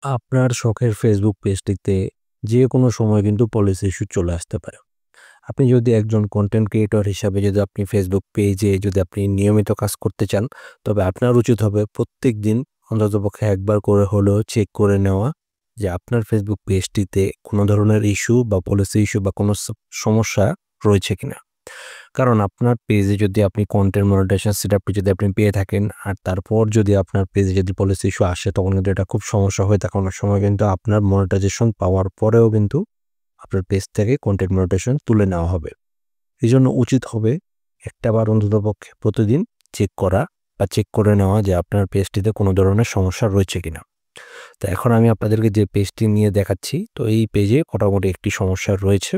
আপনার শখের ফেসবুক পেজটিতে যে কোনো সময় কিন্তু পলিসি ইস্যু চলে আসতে পারে। আপনি যদি একজন কনটেন্ট ক্রিয়েটর হিসাবে যদি আপনি ফেসবুক পেজে যদি আপনি নিয়মিত কাজ করতে চান, তবে আপনার উচিত হবে প্রত্যেকদিন অন্ততপক্ষে একবার করে হলেও চেক করে নেওয়া যে আপনার ফেসবুক পেজটিতে কোনো ধরনের ইস্যু বা পলিসি ইস্যু বা কোনো সমস্যা রয়েছে কিনা। কারণ আপনার পেজে যদি আপনি কন্টেন্ট মনিটাইজেশন সেটআপটি যদি আপনি পেয়ে থাকেন, আর তারপর যদি আপনার পেজে যদি পলিসি ইস্যু আসে, তখন কিন্তু এটা খুব সমস্যা হয়ে থাকে। অনেক সময় কিন্তু আপনার মনিটাইজেশন পাওয়ার পরেও কিন্তু আপনার পেজ থেকে কন্টেন্ট মনিটাইজেশন তুলে নেওয়া হবে। এজন্য উচিত হবে একটা বার অন্ততপক্ষে প্রতিদিন চেক করা বা চেক করে নেওয়া যে আপনার পেজটিতে কোনো ধরনের সমস্যা রয়েছে কিনা। তো এখন আমি আপনাদেরকে যে পেজটি নিয়ে দেখাচ্ছি, তো এই পেজে মোটামুটি একটি সমস্যা রয়েছে।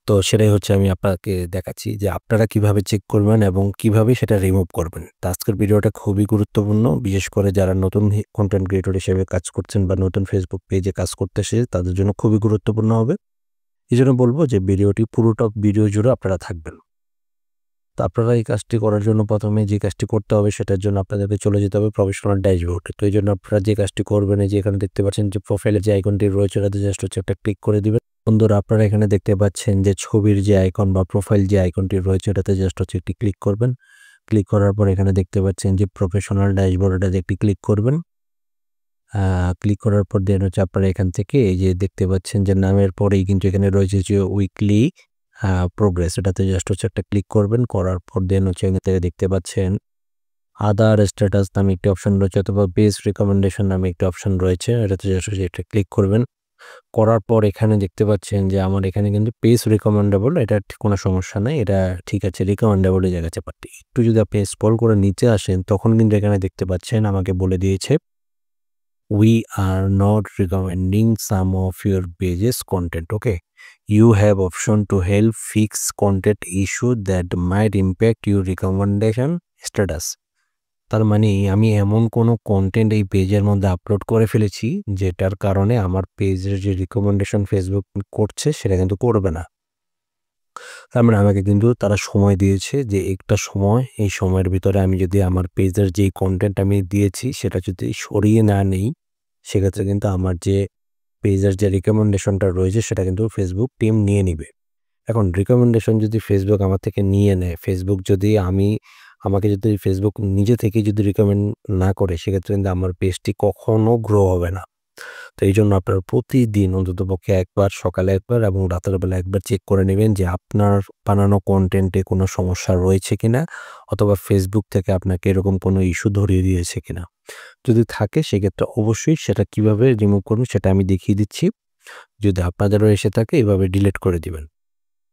তো সেটাই হচ্ছে আমি আপনাকে দেখাচ্ছি যে আপনারা কিভাবে চেক করবেন এবং কিভাবে সেটা রিমুভ করবেন। তো আজকের ভিডিওটা খুবই গুরুত্বপূর্ণ, বিশেষ করে যারা নতুন কন্টেন্ট ক্রিয়েটর হিসেবে কাজ করছেন বা নতুন ফেসবুক পেজে কাজ করতে এসেছে তাদের জন্য খুবই গুরুত্বপূর্ণ হবে। এজন্য বলব যে ভিডিওটি পুরোটা ভিডিও জুড়ে আপনারা থাকবেন। তো আপনারা এই কাজটি করার জন্য প্রথমে যে কাজটি করতে হবে সেটার জন্য আপনাদেরকে চলে যেতে হবে প্রফেশনাল ড্যাশবোর্ডে। তো এইজন্য আপনারা যে কাজটি করবেন, এই যে এখানে দেখতে পাচ্ছেন যে প্রোফাইলের যে আইকনটি রয়েছে ওটাতে জাস্ট হচ্ছে একটা ক্লিক করে দিবেন। বন্ধুরা, আপনারা এখানে দেখতে পাচ্ছেন যে ছবির যে আইকন বা প্রোফাইল যে আইকনটি রয়েছে ওটাতে জাস্ট হচ্ছে একটি ক্লিক করবেন। ক্লিক করার পর এখানে দেখতে পাচ্ছেন যে প্রফেশনাল ড্যাশবোর্ড, এটাতে একটি ক্লিক করবেন। ক্লিক করার পর দেন হচ্ছে আপনারা এখান থেকে এই যে দেখতে পাচ্ছেন যে নামের পরেই কিন্তু এখানে রয়েছে যে উইকলি প্রোগ্রেস, এটাতে জাস্ট হচ্ছে একটা ক্লিক করবেন। করার পর দেন হচ্ছে এখান থেকে দেখতে পাচ্ছেন আদার স্ট্যাটাস নামে একটি অপশন রয়েছে অথবা পেজ রিকমেন্ডেশন নামে একটি অপশন রয়েছে, এটাতে জাস্ট হচ্ছে এটা ক্লিক করবেন। করার পর এখানে দেখতে পাচ্ছেন যে আমার এখানে কিন্তু পেজ রিকমেন্ডেবল, এটা কোনো সমস্যা নাই, এটা ঠিক আছে, রিকমেন্ডেবল এ জায়গাতে। বাট একটু যদি আপনি স্ক্রল করে নিচে আসেন তখন কিন্তু এখানে দেখতে পাচ্ছেন আমাকে বলে দিয়েছে we are not recommending some of your pages content. Okay, you have option to help fix content issue that might impact your recommendation status. তার মানে আমি এমন কোনো কন্টেন্ট এই পেজের মধ্যে আপলোড করে ফেলেছি যেটার কারণে আমার পেজের যে রিকমেন্ডেশন ফেসবুক করছে সেটা কিন্তু করবে না। তার মানে আমাকে কিন্তু তারা সময় দিয়েছে যে একটা সময়, এই সময়ের ভিতরে আমি যদি আমার পেজের যেই কন্টেন্ট আমি দিয়েছি সেটা যদি সরিয়ে না নেই, সেক্ষেত্রে কিন্তু আমার যে পেজের যে রিকমেন্ডেশনটা রয়েছে সেটা কিন্তু ফেসবুক টিম নিয়ে নিবে। এখন রিকমেন্ডেশন যদি ফেসবুক আমার থেকে নিয়ে নেয়, ফেসবুক যদি আমাকে যদি ফেসবুক নিজে থেকেই যদি রিকমেন্ড না করে, সেক্ষেত্রে কিন্তু আমার পেজটি কখনো গ্রো হবে না। তো এইজন্য আপনারা প্রতিদিন অন্ততপক্ষে একবার, সকালে একবার এবং রাতের বেলা একবার চেক করে নেবেন যে আপনার বানানো কন্টেন্টে কোনো সমস্যা রয়েছে কিনা, অথবা ফেসবুক থেকে আপনাকে এরকম কোনো ইস্যু ধরিয়ে দিয়েছে কিনা। যদি থাকে সেক্ষেত্রে অবশ্যই সেটা কিভাবে রিমুভ করবেন সেটা আমি দেখিয়ে দিচ্ছি। যদি আপনাদেরও এসে থাকে এভাবে ডিলিট করে দিবেন।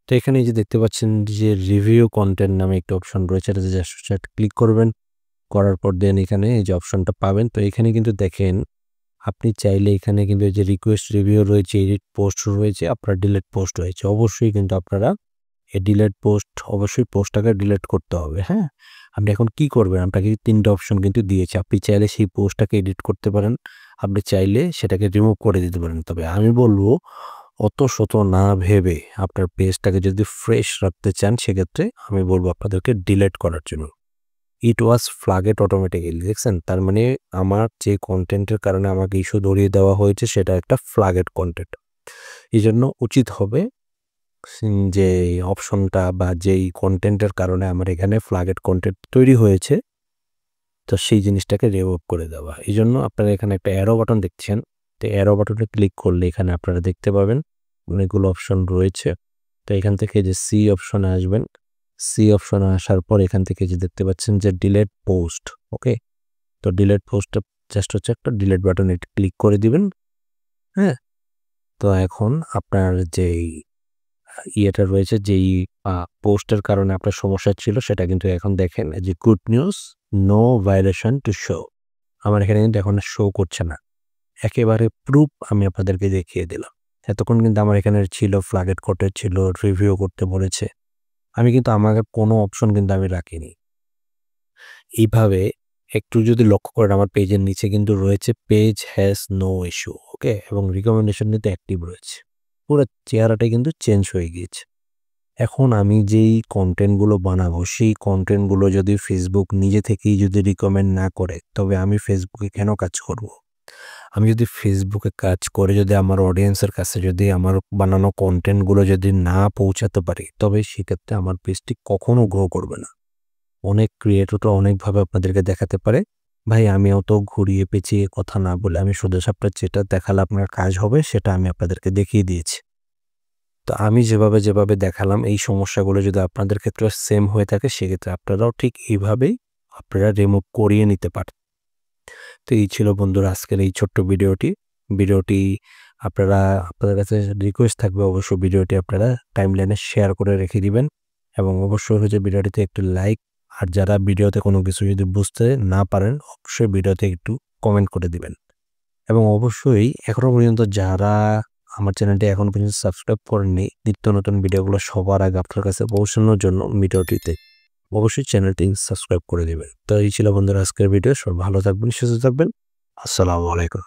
তো এখানে এই যে দেখতে পাচ্ছেন যে রিভিউ কন্টেন্ট নামে একটা অপশন রয়েছে, এটাতে জাস্ট ক্লিক করবেন। করার পর দেন এখানে এই যে অপশনটা পাবেন। তো এখানে কিন্তু দেখেন আপনি চাইলে এখানে কিন্তু এই যে রিকোয়েস্ট রিভিউ রয়েছে, এডিট পোস্ট রয়েছে, আপনার ডিলিট পোস্ট রয়েছে। অবশ্যই কিন্তু আপনারা এই ডিলিট পোস্ট, অবশ্যই পোস্টটাকে ডিলিট করতে হবে, হ্যাঁ? আপনি এখন কি করবেন? আপনাকে ৩ টা অপশন কিন্তু দিয়েছে। আপনি চাইলে সেই পোস্টটাকে এডিট করতে পারেন। আপনি চাইলে সেটাকে রিমুভ করে দিতে পারেন। তবে আমি বলব অত শত না ভেবে আপনার পেজটাকে যদি ফ্রেশ রাখতে চান, সেক্ষেত্রে আমি বলব আপনাদেরকে ডিলিট করার জন্য। ইট ওয়াজ ফ্ল্যাগড অটোমেটিক্যালি, দেখছেন? তার মানে আমার যে কনটেন্টের কারণে আমাকে ইস্যু ধরিয়ে দেওয়া হয়েছে সেটা একটা ফ্ল্যাগড কনটেন্ট। এজন্য উচিত হবে যে অপশনটা বা যেই কনটেন্টের কারণে আমার এখানে ফ্ল্যাগড কনটেন্ট তৈরি হয়েছে, তো সেই জিনিসটাকে রিমুভ করে দেওয়া। এজন্য আপনারা এখানে একটা অ্যারো বাটন দেখছেন। তো অ্যারো বাটনে ক্লিক করলে এখানে আপনারা দেখতে পাবেন অনেকগুলো অপশন রয়েছে। তো এখান থেকে যে সি অপশনে আসবেন। সি অপশনে আসার পর এখান থেকে যে দেখতে পাচ্ছেন যে ডিলিট পোস্ট, ওকে? তো ডিলিট পোস্টটা জাস্ট হচ্ছে একটা ডিলিট বাটনে ক্লিক করে দিবেন, হ্যাঁ? তো এখন আপনার যেই ইয়েটা রয়েছে, যেই পোস্টের কারণে আপনার সমস্যা ছিল সেটা কিন্তু এখন দেখেন যে good news, no violation to show. আমার এখানে কিন্তু এখন শো করছে না। একেবারে প্রুফ আমি আপনাদেরকে দেখিয়ে দিলাম। এতক্ষণ কিন্তু আমার এখানে ছিল ফ্ল্যাগড কটেজ ছিল, রিভিউ করতে বলেছে। আমি কিন্তু আমার কোনো অপশন কিন্তু আমি রাখিনি। এইভাবে একটু যদি লক্ষ্য করেন আমার পেজের নিচে কিন্তু রয়েছে পেজ হ্যাজ নো ইস্যু, ওকে? এবং রিকমেন্ডেশন কিন্তু অ্যাক্টিভ রয়েছে। পুরো চেহারাটাই কিন্তু চেঞ্জ হয়ে গিয়েছে। এখন আমি যেই কনটেন্টগুলো বানাবো সেই কনটেন্টগুলো যদি ফেসবুক নিজে থেকেই যদি রিকমেন্ড না করে, তবে আমি ফেসবুকে কেন কাজ করব? আমি যদি ফেসবুকে কাজ করে যদি আমার অডিয়েন্সের কাছে যদি আমার বানানো কনটেন্টগুলো যদি না পৌঁছাতে পারি, তবে সেক্ষেত্রে আমার পেজটি কখনো গ্রো করবে না। অনেক ক্রিয়েটর তো অনেকভাবে আপনাদেরকে দেখাতে পারে। ভাই আমি অত ঘুরিয়ে পেঁচিয়ে কথা না বলে আমি সোজাসাপটা যেটা দেখালে আপনার কাজ হবে সেটা আমি আপনাদেরকে দেখিয়ে দিয়েছি। তো আমি যেভাবে দেখালাম এই সমস্যাগুলো যদি আপনাদের ক্ষেত্রেও সেম হয়ে থাকে সেক্ষেত্রে আপনারাও ঠিক এইভাবেই আপনারা রিমুভ করিয়ে নিতে পারেন। তো এই ছিল বন্ধুরা আজকের এই ছোট্ট ভিডিওটি আপনাদের কাছে রিকোয়েস্ট থাকবে অবশ্যই ভিডিওটি আপনারা টাইমলাইনে শেয়ার করে রেখে দিবেন এবং অবশ্যই হচ্ছে ভিডিওটিতে একটু লাইক, আর যারা ভিডিওতে কোনো কিছু যদি বুঝতে না পারেন অবশ্যই ভিডিওতে একটু কমেন্ট করে দিবেন এবং অবশ্যই এখনো পর্যন্ত যারা আমার চ্যানেলটি এখন পর্যন্ত সাবস্ক্রাইব করেননি, নিত্য নতুন ভিডিওগুলো সবার আগে আপনার কাছে পৌঁছানোর জন্য ভিডিওটিতে অবশ্যই চ্যানেলটি সাবস্ক্রাইব করে দিবেন। তো এই ছিল বন্ধুরা আজকের ভিডিও। সবাই ভালো থাকবেন, সুস্থ থাকবেন। আসসালামু আলাইকুম।